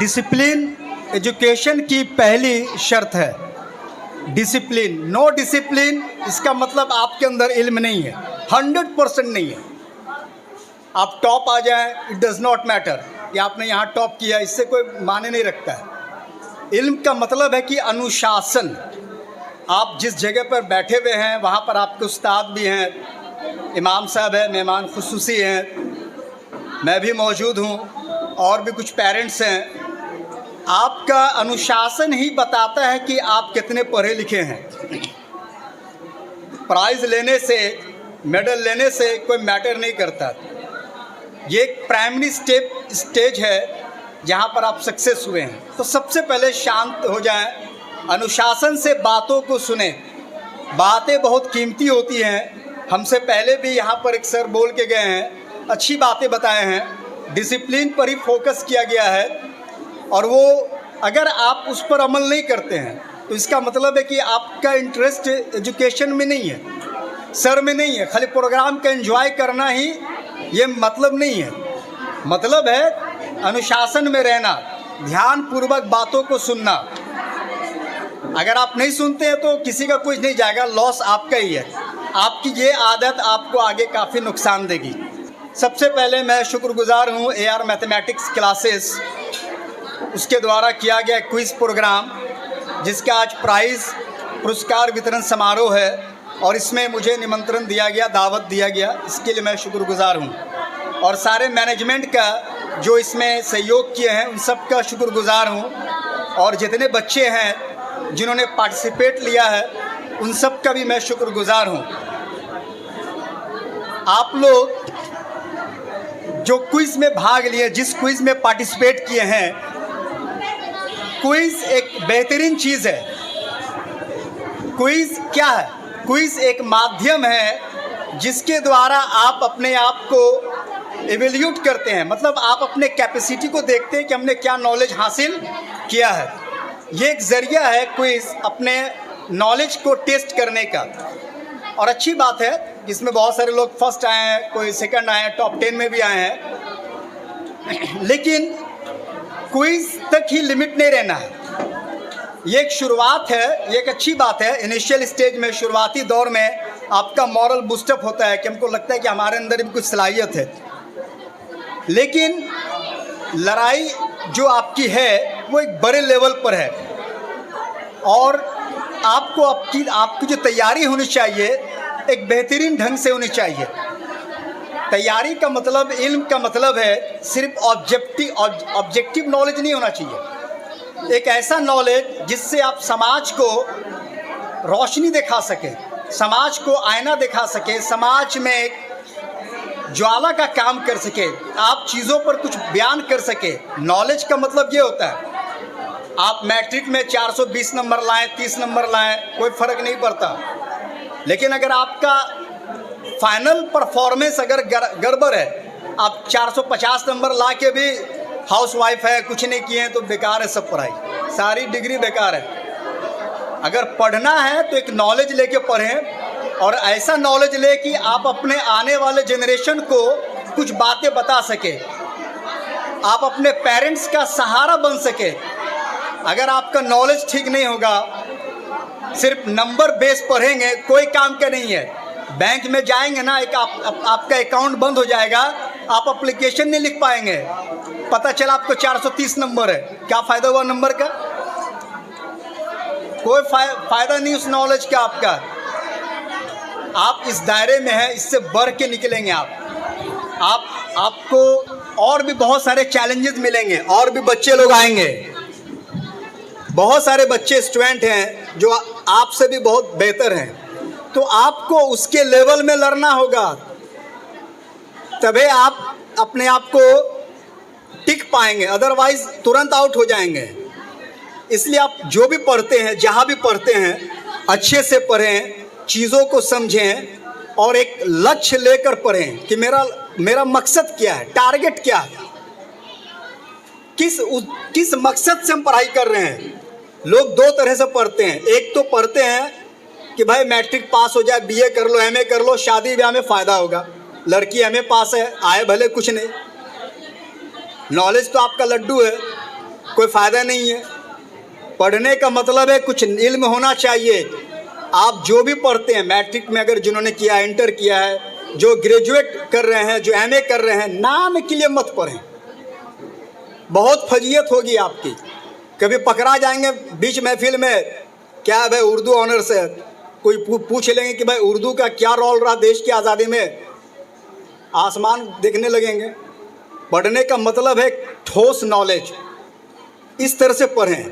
Discipline education की पहली शर्त है। डिसिप्लिन, नो डिसिप्लिन इसका मतलब आपके अंदर इल्म नहीं है, 100% नहीं है। आप टॉप आ जाएं, इट डज़ नॉट मैटर कि आपने यहाँ टॉप किया, इससे कोई मायने नहीं रखता है। इल्म का मतलब है कि अनुशासन। आप जिस जगह पर बैठे हुए हैं वहाँ पर आपके उस्ताद भी हैं, इमाम साहब हैं, मेहमान खुसूसी हैं, मैं भी मौजूद हूँ और भी कुछ पेरेंट्स हैं। आपका अनुशासन ही बताता है कि आप कितने पढ़े लिखे हैं। प्राइज़ लेने से, मेडल लेने से कोई मैटर नहीं करता। ये एक प्राइमरी स्टेज है जहाँ पर आप सक्सेस हुए हैं। तो सबसे पहले शांत हो जाएं, अनुशासन से बातों को सुने। बातें बहुत कीमती होती हैं। हमसे पहले भी यहाँ पर एक सर बोल के गए हैं, अच्छी बातें बताए हैं। डिसिप्लिन पर ही फोकस किया गया है और वो अगर आप उस पर अमल नहीं करते हैं तो इसका मतलब है कि आपका इंटरेस्ट एजुकेशन में नहीं है, सर में नहीं है। खाली प्रोग्राम का एंजॉय करना ही ये मतलब नहीं है। मतलब है अनुशासन में रहना, ध्यानपूर्वक बातों को सुनना। अगर आप नहीं सुनते हैं तो किसी का कुछ नहीं जाएगा, लॉस आपका ही है। आपकी ये आदत आपको आगे काफ़ी नुकसान देगी। सबसे पहले मैं शुक्रगुजार हूँ AR मैथमेटिक्स क्लासेस, उसके द्वारा किया गया क्विज़ प्रोग्राम जिसका आज प्राइज़ पुरस्कार वितरण समारोह है और इसमें मुझे निमंत्रण दिया गया, दावत दिया गया, इसके लिए मैं शुक्रगुजार हूँ। और सारे मैनेजमेंट का जो इसमें सहयोग किए हैं उन सब का शुक्रगुजार हूँ। और जितने बच्चे हैं जिन्होंने पार्टिसिपेट लिया है उन सब का भी मैं शुक्रगुजार हूँ। आप लोग जो क्विज़ में भाग लिए, जिस क्विज़ में पार्टिसिपेट किए हैं, क्विज़ एक बेहतरीन चीज़ है। क्विज़ क्या है? क्विज़ एक माध्यम है जिसके द्वारा आप अपने आप को एवेल्यूट करते हैं। मतलब आप अपने कैपेसिटी को देखते हैं कि हमने क्या नॉलेज हासिल किया है। ये एक ज़रिया है क्विज़ अपने नॉलेज को टेस्ट करने का। और अच्छी बात है जिसमें बहुत सारे लोग फर्स्ट आए हैं, कोई सेकंड आए हैं, टॉप 10 में भी आए हैं। लेकिन क्विज़ तक ही लिमिट नहीं रहना है। ये एक शुरुआत है, ये एक अच्छी बात है। इनिशियल स्टेज में, शुरुआती दौर में आपका मॉरल बूस्टअप होता है कि हमको लगता है कि हमारे अंदर भी कुछ सलाहियत है। लेकिन लड़ाई जो आपकी है वो एक बड़े लेवल पर है और आपको आपकी जो तैयारी होनी चाहिए एक बेहतरीन ढंग से होनी चाहिए। तैयारी का मतलब, इल्म का मतलब है सिर्फ ऑब्जेक्टिव नॉलेज नहीं होना चाहिए। एक ऐसा नॉलेज जिससे आप समाज को रोशनी दिखा सकें, समाज को आईना दिखा सकें, समाज में एक ज्वाला का काम कर सके, आप चीज़ों पर कुछ बयान कर सके। नॉलेज का मतलब ये होता है आप मैट्रिक में 420 नंबर लाएं, 30 नंबर लाएं, कोई फ़र्क नहीं पड़ता। लेकिन अगर आपका फाइनल परफॉर्मेंस अगर गड़बड़ है, आप 450 नंबर ला के भी हाउसवाइफ है, कुछ नहीं किए हैं, तो बेकार है सब पढ़ाई, सारी डिग्री बेकार है। अगर पढ़ना है तो एक नॉलेज लेके पढ़ें और ऐसा नॉलेज ले कि आप अपने आने वाले जनरेशन को कुछ बातें बता सके, आप अपने पेरेंट्स का सहारा बन सके। अगर आपका नॉलेज ठीक नहीं होगा, सिर्फ नंबर बेस पढ़ेंगे, कोई काम का नहीं है। बैंक में जाएंगे ना, एक आपका अकाउंट बंद हो जाएगा, आप एप्लीकेशन नहीं लिख पाएंगे, पता चला आपको 430 नंबर है, क्या फ़ायदा हुआ नंबर का? कोई फ़ायदा नहीं उस नॉलेज का आपका। आप इस दायरे में हैं, इससे बढ़ के निकलेंगे आपको और भी बहुत सारे चैलेंजेस मिलेंगे और भी बच्चे लोग आएंगे। बहुत सारे बच्चे स्टूडेंट हैं जो आपसे भी बहुत बेहतर हैं, तो आपको उसके लेवल में लड़ना होगा, तभी आप अपने आप को टिक पाएंगे, अदरवाइज तुरंत आउट हो जाएंगे। इसलिए आप जो भी पढ़ते हैं, जहाँ भी पढ़ते हैं, अच्छे से पढ़ें, चीज़ों को समझें और एक लक्ष्य लेकर पढ़ें कि मेरा मकसद क्या है, टारगेट क्या है, किस मकसद से हम पढ़ाई कर रहे हैं। लोग दो तरह से पढ़ते हैं। एक तो पढ़ते हैं कि भाई मैट्रिक पास हो जाए, BA कर लो, MA कर लो, शादी ब्याह में फ़ायदा होगा। लड़की MA पास है, आए भले कुछ नहीं, नॉलेज तो आपका लड्डू है, कोई फ़ायदा नहीं है। पढ़ने का मतलब है कुछ इल्म होना चाहिए। आप जो भी पढ़ते हैं, मैट्रिक में अगर जिन्होंने किया, इंटर किया है, जो ग्रेजुएट कर रहे हैं, जो एमए कर रहे हैं, नाम के लिए मत पढ़ें। बहुत फजीयत होगी आपकी। कभी पकड़ा जाएंगे बीच महफिल में, क्या भाई उर्दू ऑनर्स है, कोई पूछ लेंगे कि भाई उर्दू का क्या रोल रहा देश की आज़ादी में, आसमान देखने लगेंगे। पढ़ने का मतलब है ठोस नॉलेज। इस तरह से पढ़ें।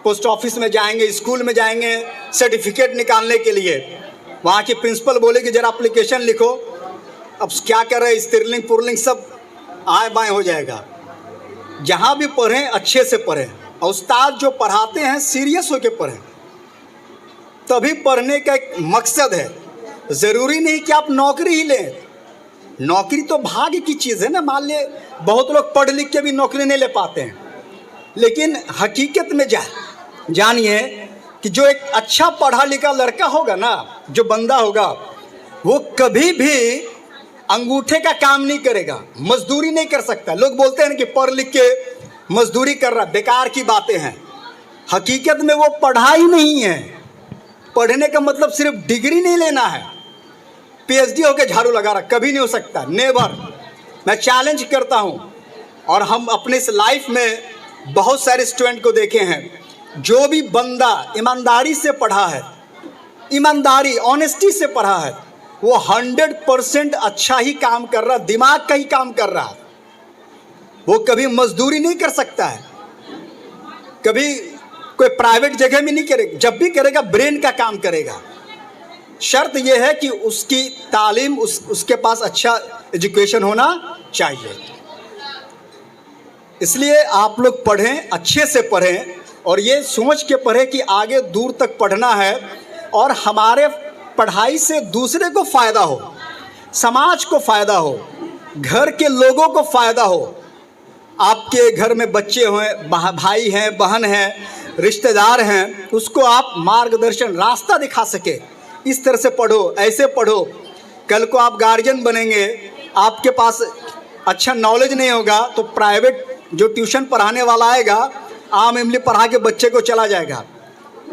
पोस्ट ऑफिस में जाएंगे, स्कूल में जाएंगे सर्टिफिकेट निकालने के लिए, वहाँ की प्रिंसिपल बोले कि जरा एप्लीकेशन लिखो, अब क्या कर रहे हैं, स्त्रीलिंग पुल्लिंग सब आए बाएँ हो जाएगा। जहाँ भी पढ़ें अच्छे से पढ़ें, और उस्ताद जो पढ़ाते हैं सीरियस होकर पढ़ें। तभी पढ़ने का एक मकसद है। ज़रूरी नहीं कि आप नौकरी ही लें, नौकरी तो भाग्य की चीज़ है ना। मान ले बहुत लोग पढ़ लिख के भी नौकरी नहीं ले पाते हैं, लेकिन हकीकत में जानिए कि जो एक अच्छा पढ़ा लिखा लड़का होगा ना, जो बंदा होगा, वो कभी भी अंगूठे का काम नहीं करेगा, मजदूरी नहीं कर सकता। लोग बोलते हैं कि पढ़ लिख के मजदूरी कर रहा, बेकार की बातें हैं। हकीकत में वो पढ़ाई नहीं है। पढ़ने का मतलब सिर्फ डिग्री नहीं लेना है, पीएचडी होकर झाड़ू लगा रहा, कभी नहीं हो सकता, नेवर। मैं चैलेंज करता हूँ। और हम अपने इस लाइफ में बहुत सारे स्टूडेंट को देखे हैं, जो भी बंदा ईमानदारी से पढ़ा है, ईमानदारी ऑनेस्टी से पढ़ा है, वो 100% अच्छा ही काम कर रहा, दिमाग का ही काम कर रहा। वो कभी मजदूरी नहीं कर सकता है, कभी कोई प्राइवेट जगह में नहीं करेगा। जब भी करेगा ब्रेन का काम करेगा। शर्त यह है कि उसकी तालीम, उसके पास अच्छा एजुकेशन होना चाहिए। इसलिए आप लोग पढ़ें, अच्छे से पढ़ें, और ये सोच के पढ़ें कि आगे दूर तक पढ़ना है और हमारे पढ़ाई से दूसरे को फ़ायदा हो, समाज को फ़ायदा हो, घर के लोगों को फ़ायदा हो। आपके घर में बच्चे हैं, भाई हैं, बहन हैं, रिश्तेदार हैं, उसको आप मार्गदर्शन, रास्ता दिखा सके। इस तरह से पढ़ो, ऐसे पढ़ो। कल को आप गार्जियन बनेंगे, आपके पास अच्छा नॉलेज नहीं होगा तो प्राइवेट जो ट्यूशन पढ़ाने वाला आएगा, आम इमली पढ़ा के बच्चे को चला जाएगा।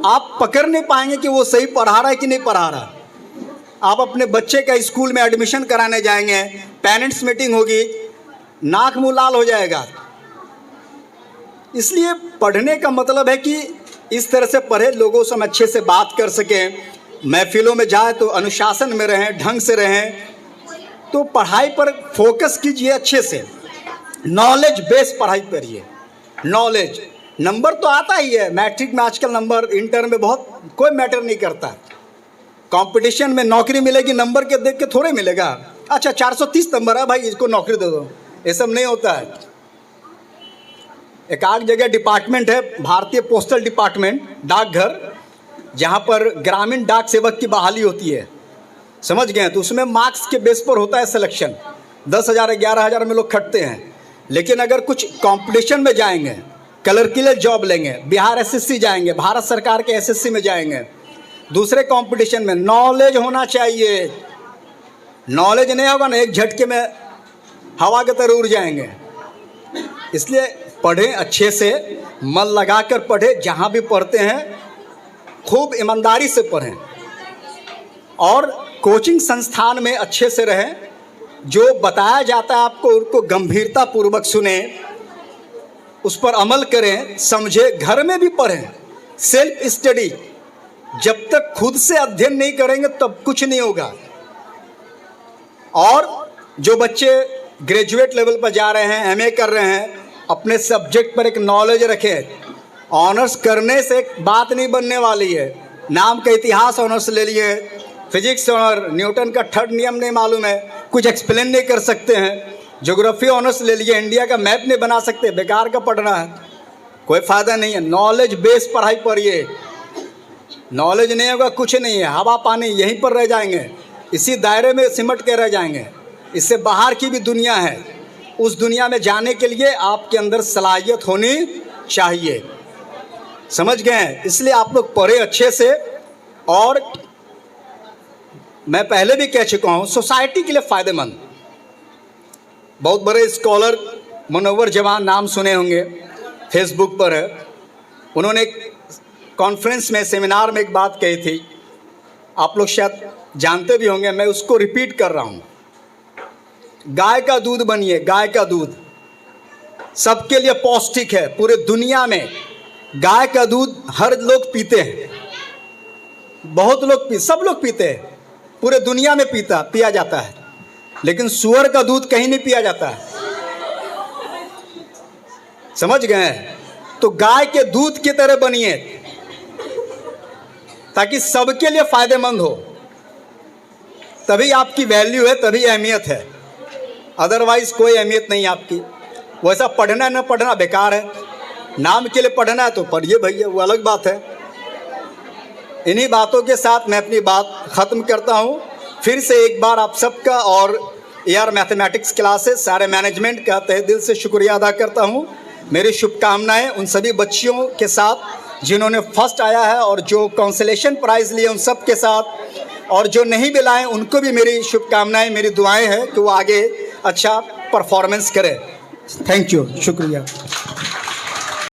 आप पकड़ नहीं पाएंगे कि वो सही पढ़ा रहा है कि नहीं पढ़ा रहा। आप अपने बच्चे का स्कूल में एडमिशन कराने जाएंगे, पेरेंट्स मीटिंग होगी, नाक मुँह लाल हो जाएगा। इसलिए पढ़ने का मतलब है कि इस तरह से पढ़े, लोगों से हम अच्छे से बात कर सकें, महफिलों में जाए तो अनुशासन में रहें, ढंग से रहें। तो पढ़ाई पर फोकस कीजिए अच्छे से, नॉलेज बेस्ड पढ़ाई करिए। नॉलेज, नंबर तो आता ही है, मैट्रिक में आजकल नंबर, इंटर में बहुत, कोई मैटर नहीं करता। कंपटीशन में नौकरी मिलेगी नंबर के देख के थोड़े मिलेगा। अच्छा 430 नंबर है भाई, इसको नौकरी दे दो, ये सब नहीं होता है। एक आध जगह डिपार्टमेंट है, भारतीय पोस्टल डिपार्टमेंट, डाकघर, जहाँ पर ग्रामीण डाक सेवक की बहाली होती है, समझ गए? तो उसमें मार्क्स के बेस पर होता है सिलेक्शन। 10,000 11,000 में लोग खटते हैं। लेकिन अगर कुछ कंपटीशन में जाएंगे, क्लर्कियल जॉब लेंगे, बिहार एसएससी जाएंगे, भारत सरकार के एसएससी में जाएंगे, दूसरे कंपटीशन में, नॉलेज होना चाहिए। नॉलेज नहीं होगा ना, एक झटके में हवा के तरह उड़ जाएंगे। इसलिए पढ़ें अच्छे से, मन लगाकर पढ़ें। जहाँ भी पढ़ते हैं खूब ईमानदारी से पढ़ें, और कोचिंग संस्थान में अच्छे से रहें। जो बताया जाता है आपको, उनको गंभीरता पूर्वक सुने, उस पर अमल करें, समझे। घर में भी पढ़ें, सेल्फ स्टडी। जब तक खुद से अध्ययन नहीं करेंगे तब कुछ नहीं होगा। और जो बच्चे ग्रेजुएट लेवल पर जा रहे हैं, एमए कर रहे हैं, अपने सब्जेक्ट पर एक नॉलेज रखें। ऑनर्स करने से एक बात नहीं बनने वाली है। नाम का इतिहास ऑनर्स ले लिए, फिजिक्स ऑनर, न्यूटन का थर्ड नियम नहीं मालूम है, कुछ एक्सप्लेन नहीं कर सकते हैं। ज्योग्राफी ऑनर्स ले लिए, इंडिया का मैप नहीं बना सकते, बेकार का पढ़ना है, कोई फ़ायदा नहीं है। नॉलेज बेस्ड पढ़ाई पढ़िए। नॉलेज नहीं होगा कुछ नहीं है, हवा पानी यहीं पर रह जाएंगे, इसी दायरे में सिमट के रह जाएंगे। इससे बाहर की भी दुनिया है, उस दुनिया में जाने के लिए आपके अंदर सलाहियत होनी चाहिए। समझ गए? इसलिए आप लोग पढ़े अच्छे से। और मैं पहले भी कह चुका हूँ, सोसाइटी के लिए फ़ायदेमंद। बहुत बड़े स्कॉलर मुनव्वर जवान नाम सुने होंगे, फेसबुक पर है, उन्होंने एक कॉन्फ्रेंस में, सेमिनार में एक बात कही थी, आप लोग शायद जानते भी होंगे, मैं उसको रिपीट कर रहा हूँ। गाय का दूध बनिए, गाय का दूध सबके लिए पौष्टिक है। पूरे दुनिया में गाय का दूध हर लोग पीते हैं, बहुत लोग सब लोग पीते हैं, पूरे दुनिया में पिया जाता है, लेकिन सूअर का दूध कहीं नहीं पिया जाता है। समझ गए? तो गाय के दूध की तरह बनिए ताकि सबके लिए फायदेमंद हो, तभी आपकी वैल्यू है, तभी अहमियत है, अदरवाइज कोई अहमियत नहीं आपकी। वैसा पढ़ना न पढ़ना बेकार है, नाम के लिए पढ़ना है तो पढ़िए भैया, वो अलग बात है। इन्हीं बातों के साथ मैं अपनी बात ख़त्म करता हूँ। फिर से एक बार आप सबका और AR मैथमेटिक्स क्लासेस सारे मैनेजमेंट का तहे दिल से शुक्रिया अदा करता हूँ। मेरी शुभकामनाएं उन सभी बच्चियों के साथ जिन्होंने फर्स्ट आया है और जो कांसोलेशन प्राइज़ लिए उन सब के साथ, और जो नहीं भी लाए उनको भी मेरी शुभकामनाएं, मेरी दुआएं हैं कि वो आगे अच्छा परफॉर्मेंस करें। थैंक यू, शुक्रिया।